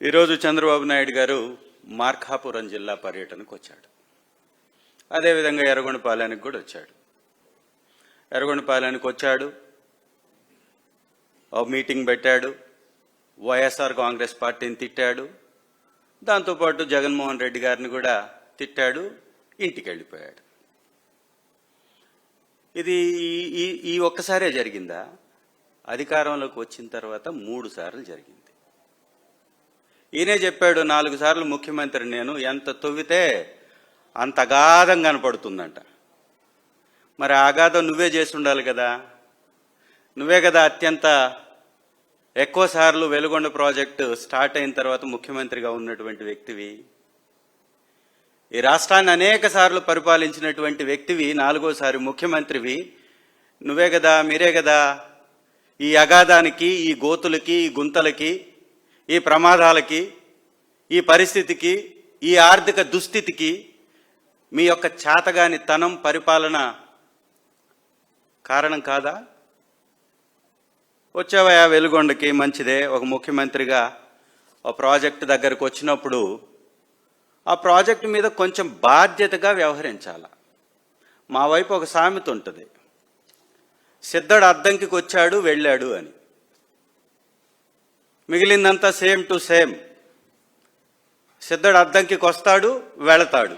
ఈరోజు చంద్రబాబు నాయుడు గారు మార్కాపురం జిల్లా పర్యటనకు వచ్చాడు. అదేవిధంగా ఎర్రగొండపాలెనికి కూడా వచ్చాడు. ఎర్రగొండపాలెనికి వచ్చాడు, ఓ మీటింగ్ పెట్టాడు, వైఎస్ఆర్ కాంగ్రెస్ పార్టీని తిట్టాడు, దాంతోపాటు జగన్మోహన్ రెడ్డి గారిని కూడా తిట్టాడు, ఇంటికి వెళ్ళిపోయాడు. ఇది ఈ ఒక్కసారే జరిగిందా? అధికారంలోకి వచ్చిన తర్వాత 3 సార్లు జరిగింది. ఈయనే చెప్పాడు 4 సార్లు ముఖ్యమంత్రి నేను, ఎంత తవ్వితే అంత అగాధం కనపడుతుందంట. మరి ఆ అగాధం నువ్వే చేసి ఉండాలి కదా. నువ్వే కదా అత్యంత ఎక్కువ సార్లు వెలుగొండ ప్రాజెక్టు స్టార్ట్ అయిన తర్వాత ముఖ్యమంత్రిగా ఉన్నటువంటి వ్యక్తివి. ఈ రాష్ట్రాన్ని అనేక సార్లు పరిపాలించినటువంటి వ్యక్తివి, 4వసారి ముఖ్యమంత్రివి. నువ్వే కదా, మీరే కదా ఈ అగాధానికి, ఈ గోతులకి, ఈ గుంతలకి, ఈ ప్రమాదాలకి, ఈ పరిస్థితికి, ఈ ఆర్థిక దుస్థితికి మీ యొక్క చేతగాని తనం, పరిపాలన కారణం కాదా? వచ్చావా వెలుగొండకి, మంచిదే. ఒక ముఖ్యమంత్రిగా ఒక ప్రాజెక్టు దగ్గరకు వచ్చినప్పుడు ఆ ప్రాజెక్టు మీద కొంచెం బాధ్యతగా వ్యవహరించాల. మా వైపు ఒక సామెత ఉంటుంది, సిద్ధడు అద్దంకి వచ్చాడు వెళ్ళాడు అని. మిగిలిందంతా సేమ్ టు సేమ్. సిద్ధడు అద్దంకి వస్తాడు, వెళతాడు,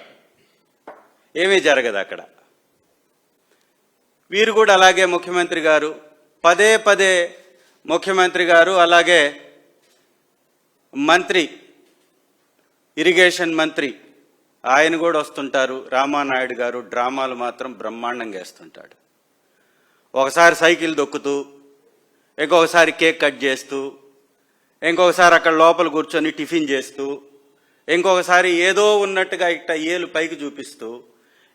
ఏమీ జరగదు అక్కడ. వీరు కూడా అలాగే ముఖ్యమంత్రి గారు పదే పదే ముఖ్యమంత్రి గారు, అలాగే మంత్రి, ఇరిగేషన్ మంత్రి ఆయన కూడా వస్తుంటారు. రామానాయుడు గారు డ్రామాలు మాత్రం బ్రహ్మాండంగా వేస్తుంటాడు. ఒకసారి సైకిల్ దొక్కుతూ, ఇంకొకసారి కేక్ కట్ చేస్తూ, ఇంకొకసారి అక్కడ లోపల కూర్చొని టిఫిన్ చేస్తూ, ఇంకొకసారి ఏదో ఉన్నట్టుగా ఇట్ట ఏలు పైకి చూపిస్తూ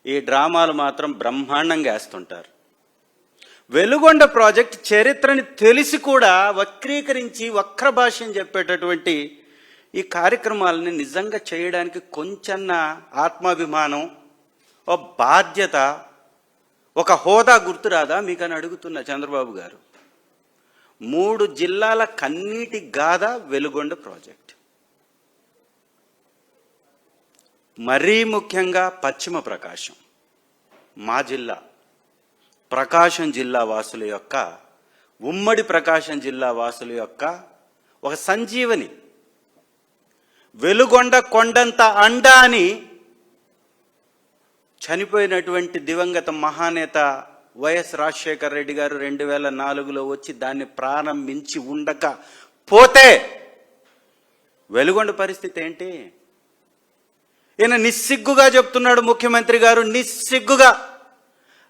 ఈ డ్రామాలు మాత్రం బ్రహ్మాండంగా వేస్తుంటారు. వెలుగొండ ప్రాజెక్ట్ చరిత్రని తెలిసి కూడా వక్రీకరించి వక్ర భాష్యం చెప్పేటటువంటి ఈ కార్యక్రమాలని నిజంగా చేయడానికి కొంచెన్న ఆత్మాభిమానం, ఓ బాధ్యత, ఒక హోదా గుర్తురాదా మీకని అడుగుతున్న చంద్రబాబు గారు. 3 జిల్లాల కన్నీటి గాథ వెలుగొండ ప్రాజెక్ట్. మరీ ముఖ్యంగా పశ్చిమ ప్రకాశం, మా జిల్లా ప్రకాశం జిల్లా వాసుల యొక్క, ఉమ్మడి ప్రకాశం జిల్లా వాసుల యొక్క ఒక సంజీవని. వెలుగొండ కొండంత అండ అని చనిపోయినటువంటి దివంగత మహానేత వైఎస్ రాజశేఖర రెడ్డి గారు 2004లో వచ్చి దాన్ని ప్రారంభించి ఉండక పోతే వెలుగొండ పరిస్థితి ఏంటి? ఈయన నిస్సిగ్గుగా చెప్తున్నాడు ముఖ్యమంత్రి గారు, నిస్సిగ్గుగా.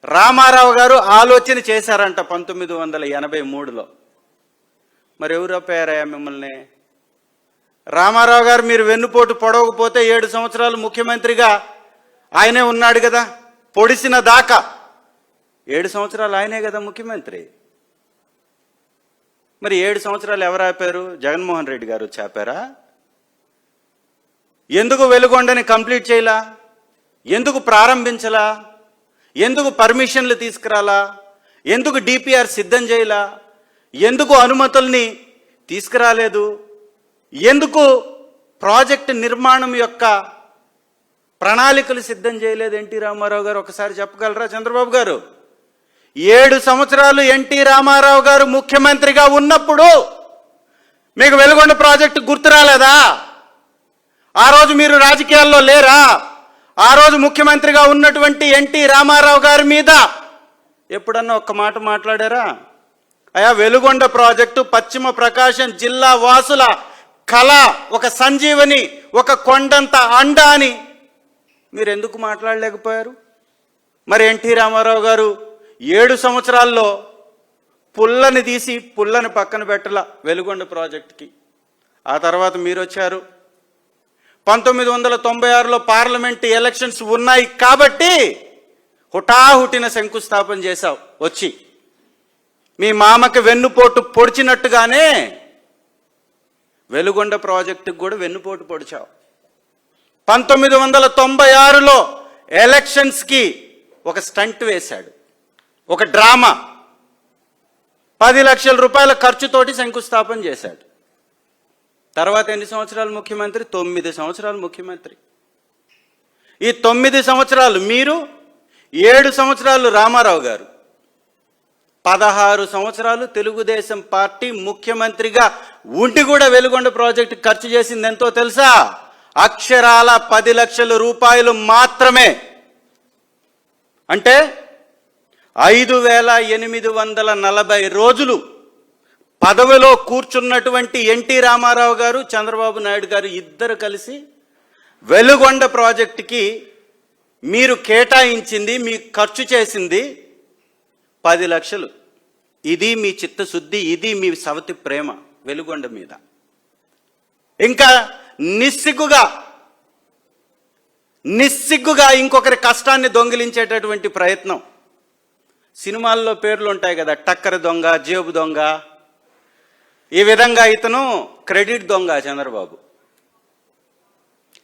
రామారావు గారు ఆలోచన చేశారంట 1983లో. మరి ఎవరు అప్పారయ్యా మిమ్మల్ని? రామారావు గారు మీరు వెన్నుపోటు పొడవకపోతే 7 సంవత్సరాలు ముఖ్యమంత్రిగా ఆయనే ఉన్నాడు కదా, పొడిసిన దాకా 7 సంవత్సరాలు ఆయనే కదా ముఖ్యమంత్రి. మరి 7 సంవత్సరాలు ఎవరు ఆపారు? జగన్మోహన్ రెడ్డి గారు వచ్చి ఆపారా? ఎందుకు వెలుగొండని కంప్లీట్ చేయలా? ఎందుకు ప్రారంభించలా? ఎందుకు పర్మిషన్లు తీసుకురాలా? ఎందుకు డిపిఆర్ సిద్ధం చేయలా? ఎందుకు అనుమతుల్ని తీసుకురాలేదు? ఎందుకు ప్రాజెక్టు నిర్మాణం యొక్క ప్రణాళికలు సిద్ధం చేయలేదు ఎన్టీ రామారావు గారు? ఒకసారి చెప్పగలరా చంద్రబాబు గారు? 7 సంవత్సరాలు ఎన్టీ రామారావు గారు ముఖ్యమంత్రిగా ఉన్నప్పుడు మీకు వెలుగొండ ప్రాజెక్టు గుర్తు రాలేదా? ఆ రోజు మీరు రాజకీయాల్లో లేరా? ఆ రోజు ముఖ్యమంత్రిగా ఉన్నటువంటి ఎన్టీ రామారావు గారి మీద ఎప్పుడన్నా ఒక్క మాట మాట్లాడారా? అయా వెలుగొండ ప్రాజెక్టు పశ్చిమ ప్రకాశం జిల్లా వాసుల కళ, ఒక సంజీవని, ఒక కొండంత అండ అని మీరు ఎందుకు మాట్లాడలేకపోయారు? మరి ఎన్టీ రామారావు గారు 7 సంవత్సరాల్లో పుల్లని తీసి పుల్లని పక్కన పెట్టల వెలుగొండ ప్రాజెక్టుకి. ఆ తర్వాత మీరు వచ్చారు. 1996లో పార్లమెంట్ ఎలక్షన్స్ ఉన్నాయి కాబట్టి హుటాహుటిన శంకుస్థాపన చేశావు. వచ్చి మీ మామకి వెన్నుపోటు పొడిచినట్టుగానే వెలుగొండ ప్రాజెక్టుకు కూడా వెన్నుపోటు పొడిచావు. 1996లో ఎలక్షన్స్కి ఒక స్టంట్ వేశాడు, ఒక డ్రామా. 10 లక్షల రూపాయల ఖర్చుతోటి శంకుస్థాపన చేశాడు. తర్వాత ఎన్ని సంవత్సరాలు ముఖ్యమంత్రి? 9 సంవత్సరాలు ముఖ్యమంత్రి. ఈ 9 సంవత్సరాలు మీరు, 7 సంవత్సరాలు రామారావు గారు, 16 సంవత్సరాలు తెలుగుదేశం పార్టీ ముఖ్యమంత్రిగా ఉండి కూడా వెలుగొండ ప్రాజెక్టు ఖర్చు చేసింది ఎంతో తెలుసా? అక్షరాల 10 లక్షల రూపాయలు మాత్రమే. అంటే 5,840 రోజులు పదవిలో కూర్చున్నటువంటి ఎన్టీ రామారావు గారు, చంద్రబాబు నాయుడు గారు ఇద్దరు కలిసి వెలుగొండ ప్రాజెక్టుకి మీరు కేటాయించింది, మీకు ఖర్చు చేసింది 10 లక్షలు. ఇది మీ చిత్తశుద్ధి, ఇది మీ సవతి ప్రేమ వెలుగొండ మీద. ఇంకా నిస్సిగ్గుగా ఇంకొకరి కష్టాన్ని దొంగిలించేటటువంటి ప్రయత్నం. సినిమాల్లో పేర్లు ఉంటాయి కదా, టక్కర దొంగ, జేబు దొంగ. ఈ విధంగా ఇతను క్రెడిట్ దొంగ. చంద్రబాబు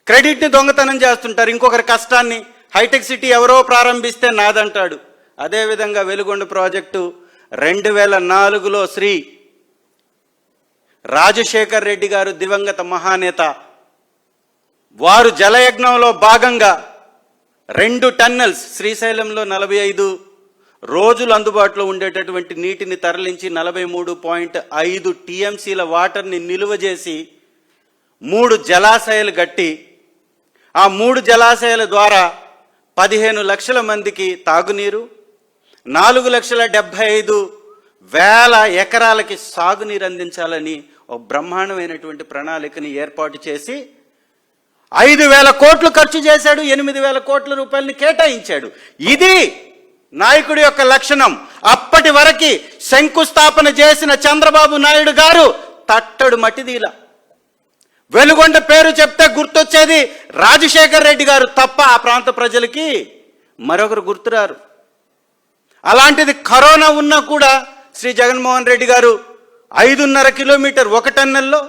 క్రెడిట్ని దొంగతనం చేస్తుంటారు. ఇంకొకరి కష్టాన్ని, హైటెక్ సిటీ ఎవరో ప్రారంభిస్తే నాదంటాడు. అదేవిధంగా వెలుగొండ ప్రాజెక్టు 2004లో శ్రీ రాజశేఖర్ రెడ్డి గారు, దివంగత మహానేత, వారు జలయజ్ఞంలో భాగంగా 2 టన్నెల్స్, శ్రీశైలంలో 45 రోజులు అందుబాటులో ఉండేటటువంటి నీటిని తరలించి 43.5 టీఎంసీల వాటర్ని నిలువ చేసి 3 జలాశయాలు కట్టి, ఆ 3 జలాశయాల ద్వారా 15 లక్షల మందికి తాగునీరు, 4,75,000 ఎకరాలకి సాగునీరు అందించాలని ఒక బ్రహ్మాండమైనటువంటి ప్రణాళికని ఏర్పాటు చేసి 5,000 కోట్లు ఖర్చు చేశాడు. 8,000 కోట్ల రూపాయలని కేటాయించాడు. ఇది నాయకుడి యొక్క లక్షణం. అప్పటి వరకు శంకుస్థాపన చేసిన చంద్రబాబు నాయుడు గారు తట్టడు మట్టిదీలా. వెలుగొండ పేరు చెప్తే గుర్తొచ్చేది రాజశేఖర్ రెడ్డి గారు తప్ప ఆ ప్రాంత ప్రజలకి మరొకరు గుర్తురారు. అలాంటిది కరోనా ఉన్నా కూడా శ్రీ జగన్మోహన్ రెడ్డి గారు 5.5 కిలోమీటర్ ఒక టన్నెల్లో,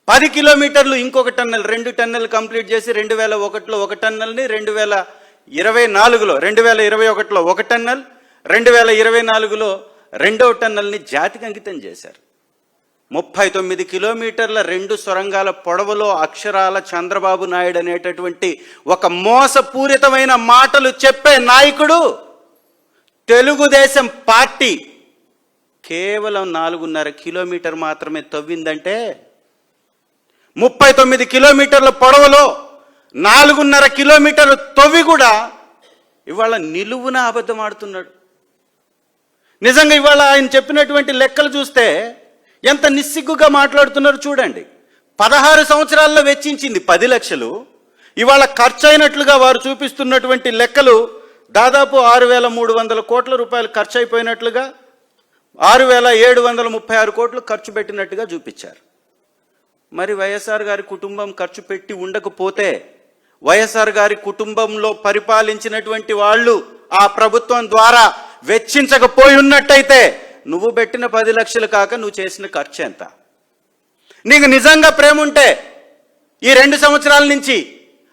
10 కిలోమీటర్లు ఇంకొక టన్నెల్, 2 టన్నెల్ కంప్లీట్ చేసి 2001లో ఒక టన్నెల్ని, 2021లో ఒక టన్నెల్, 2024లో 2వ టన్నెల్ని జాతికి అంకితం చేశారు. 39 కిలోమీటర్ల 2 సొరంగాల పొడవులో అక్షరాల చంద్రబాబు నాయుడు అనేటటువంటి ఒక మోసపూరితమైన మాటలు చెప్పే నాయకుడు తెలుగుదేశం పార్టీ కేవలం 4.5 కిలోమీటర్ మాత్రమే తవ్విందంటే, 39 కిలోమీటర్ల పొడవులో 4.5 కిలోమీటర్లు తవ్వి కూడా ఇవాళ నిలువున అబద్ధం ఆడుతున్నాడు. నిజంగా ఇవాళ ఆయన చెప్పినటువంటి లెక్కలు చూస్తే ఎంత నిస్సిగ్గుగా మాట్లాడుతున్నారు చూడండి. 16 సంవత్సరాల్లో వెచ్చించింది 10 లక్షలు. ఇవాళ ఖర్చు అయినట్లుగా వారు చూపిస్తున్నటువంటి లెక్కలు దాదాపు 6,300 కోట్ల రూపాయలు ఖర్చు అయిపోయినట్లుగా, 6,736 కోట్లు ఖర్చు పెట్టినట్టుగా చూపించారు. మరి వైఎస్ఆర్ గారి కుటుంబం ఖర్చు పెట్టి ఉండకపోతే, వైఎస్ఆర్ గారి కుటుంబంలో పరిపాలించినటువంటి వాళ్ళు ఆ ప్రభుత్వం ద్వారా వెచ్చించకపోయి ఉన్నట్టయితే నువ్వు పెట్టిన 10 లక్షలు కాక నువ్వు చేసిన ఖర్చు ఎంత? నీకు నిజంగా ప్రేమ ఉంటే ఈ 2 సంవత్సరాల నుంచి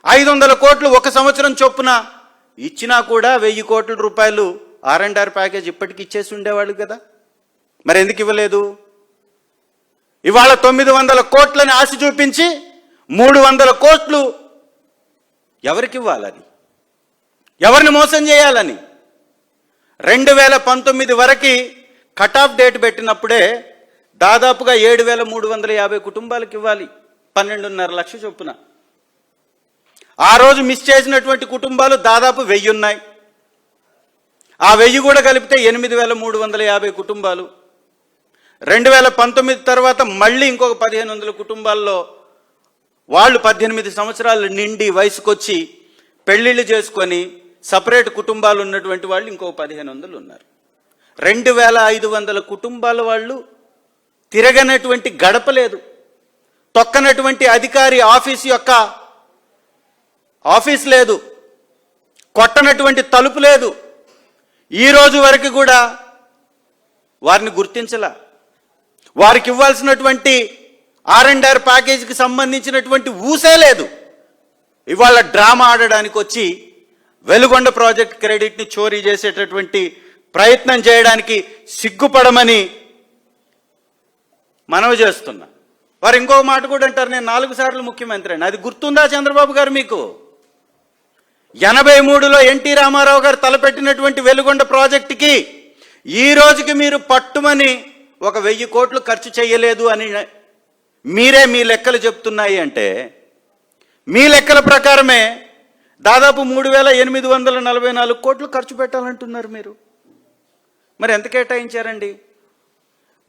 500 కోట్లు ఒక సంవత్సరం చొప్పున ఇచ్చినా కూడా 1,000 కోట్ల రూపాయలు R&R ప్యాకేజ్ ఇప్పటికి ఇచ్చేసి ఉండేవాళ్ళు కదా. మరి ఎందుకు ఇవ్వలేదు? ఇవాళ 900 కోట్లని ఆశ చూపించి 300 కోట్లు ఎవరికి ఇవ్వాలని, ఎవరిని మోసం చేయాలని? 2019 వరకు కట్ ఆఫ్ డేట్ పెట్టినప్పుడే దాదాపుగా 7,350 కుటుంబాలకు ఇవ్వాలి, 12.5 లక్షల చొప్పున. ఆ రోజు మిస్ చేసినటువంటి కుటుంబాలు దాదాపు 1000 ఉన్నాయి. ఆ 1000 కూడా కలిపితే 8,350 కుటుంబాలు. 2019 తర్వాత మళ్ళీ ఇంకొక 1,500 కుటుంబాల్లో వాళ్ళు 18 సంవత్సరాలు నిండి వయసుకొచ్చి పెళ్లిళ్ళు చేసుకొని సపరేట్ కుటుంబాలు ఉన్నటువంటి వాళ్ళు ఇంకో 1,500 ఉన్నారు. 2,500 కుటుంబాల వాళ్ళు తిరగనటువంటి గడప లేదు, తొక్కనటువంటి అధికారి ఆఫీస్ లేదు, కొట్టనటువంటి తలుపు లేదు. ఈ రోజు వరకు కూడా వారిని గుర్తించలా. వారికి ఇవ్వాల్సినటువంటి R&R ప్యాకేజీకి సంబంధించినటువంటి ఊసే లేదు. ఇవాళ డ్రామా ఆడడానికి వచ్చి వెలుగొండ ప్రాజెక్ట్ క్రెడిట్ని చోరీ చేసేటటువంటి ప్రయత్నం చేయడానికి సిగ్గుపడమని మనవి చేస్తున్నా. వారు ఇంకో మాట కూడా అంటారు, నేను 4 సార్లు ముఖ్యమంత్రి అని. అది గుర్తుందా చంద్రబాబు గారు మీకు? 83లో ఎన్టీ రామారావు గారు తలపెట్టినటువంటి వెలుగొండ ప్రాజెక్టుకి ఈ రోజుకి మీరు పట్టుమని 1000 కోట్లు ఖర్చు చేయలేదు అని మీరే మీ లెక్కలు చెప్తున్నాయి అంటే, మీ లెక్కల ప్రకారమే దాదాపు 3844 కోట్లు ఖర్చు పెట్టాలంటున్నారు మీరు. మరి ఎంత కేటాయించారండి?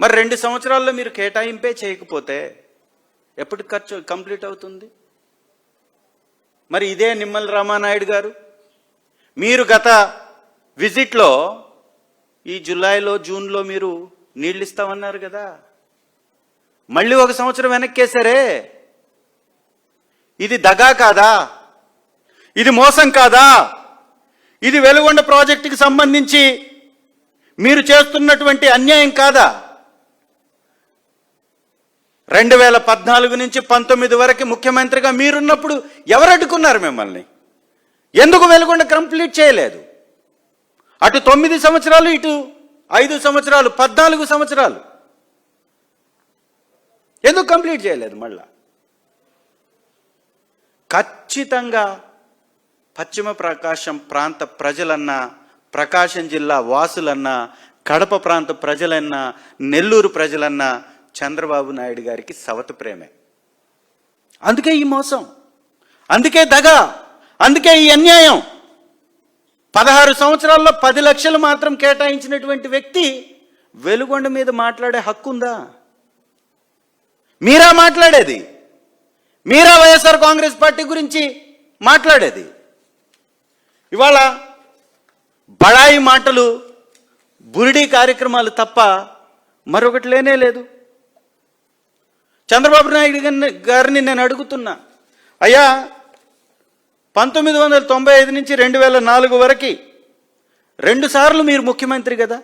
మరి 2 సంవత్సరాల్లో మీరు కేటాయింపే చేయకపోతే ఎప్పుడు ఖర్చు కంప్లీట్ అవుతుంది? మరి ఇదే నిమ్మల రామానాయుడు గారు, మీరు గత విజిట్లో ఈ జూలైలో జూన్లో మీరు నీళ్ళు ఇస్తామన్నారు కదా, మళ్ళీ 1 సంవత్సరం వెనక్కేశారే. ఇది దగా కాదా? ఇది మోసం కాదా? ఇది వెలుగొండ ప్రాజెక్టుకి సంబంధించి మీరు చేస్తున్నటువంటి అన్యాయం కాదా? 2014 నుంచి 19 వరకు ముఖ్యమంత్రిగా మీరున్నప్పుడు ఎవరు అడ్డుకున్నారు మిమ్మల్ని? ఎందుకు వెలుగొండ కంప్లీట్ చేయలేదు? అటు 9 సంవత్సరాలు, ఇటు 5 సంవత్సరాలు, 14 సంవత్సరాలు ఎందుకు కంప్లీట్ చేయలేదు? మళ్ళా ఖచ్చితంగా పశ్చిమ ప్రకాశం ప్రాంత ప్రజలన్నా, ప్రకాశం జిల్లా వాసులన్నా, కడప ప్రాంత ప్రజలన్నా, నెల్లూరు ప్రజలన్నా చంద్రబాబు నాయుడు గారికి సవతి ప్రేమే. అందుకే ఈ మోసం, అందుకే దగ, అందుకే ఈ అన్యాయం. 16 సంవత్సరాల్లో 10 లక్షలు మాత్రం కేటాయించినటువంటి వ్యక్తి వెలుగొండ మీద మాట్లాడే హక్కు ఉందా? మీరా మాట్లాడేది? మీరా వైఎస్ఆర్ కాంగ్రెస్ పార్టీ గురించి మాట్లాడేది? ఇవాళ బడాయి మాటలు, బురిడి కార్యక్రమాలు తప్ప మరొకటి లేనే లేదు. చంద్రబాబు నాయుడు గారిని నేను అడుగుతున్నా, అయ్యా 1995 నుంచి 2004 వరకు 2 సార్లు మీరు ముఖ్యమంత్రి కదా,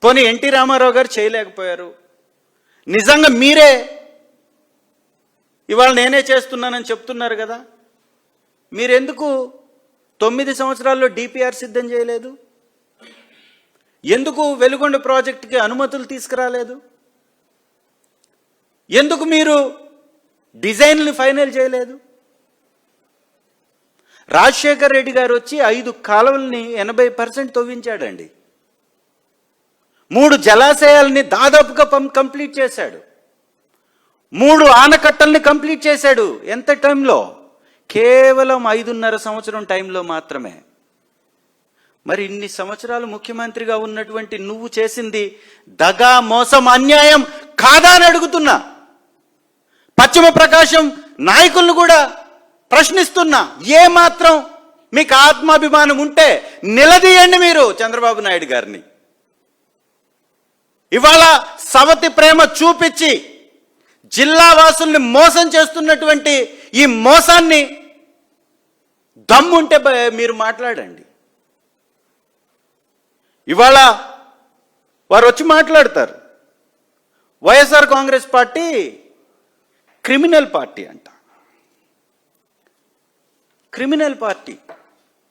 పోనీ ఎన్టీ రామారావు గారు చేయలేకపోయారు. నిజంగా మీరే ఇవాళ నేనే చేస్తున్నానని చెప్తున్నారు కదా, మీరెందుకు 9 సంవత్సరాల్లో డిపిఆర్ సిద్ధం చేయలేదు? ఎందుకు వెలుగొండ ప్రాజెక్టుకి అనుమతులు తీసుకురాలేదు? ఎందుకు మీరు డిజైన్లు ఫైనల్ చేయలేదు? రాజశేఖర్ రెడ్డి గారు వచ్చి 5 కాలువల్ని 80% తవ్వించాడండి. 3 జలాశయాల్ని దాదాపుగా కంప్లీట్ చేశాడు. 3 ఆనకట్టల్ని కంప్లీట్ చేశాడు. ఎంత టైంలో? కేవలం 5.5 సంవత్సరం టైంలో మాత్రమే. మరి ఇన్ని సంవత్సరాలు ముఖ్యమంత్రిగా ఉన్నటువంటి నువ్వు చేసింది దగా, మోసం, అన్యాయం కాదా అని అడుగుతున్నా. పశ్చిమ ప్రకాశం నాయకులను కూడా ప్రశ్నిస్తున్నా, ఏ మాత్రం మీకు ఆత్మాభిమానం ఉంటే నిలదీయండి మీరు చంద్రబాబు నాయుడు గారిని. ఇవాళ సవతి ప్రేమ చూపించి జిల్లా వాసుల్ని మోసం చేస్తున్నటువంటి ఈ మోసాన్ని దమ్ముంటే మీరు మాట్లాడండి. ఇవాళ వారు వచ్చి మాట్లాడతారు, YSR congress party criminal party అంట. Criminal party.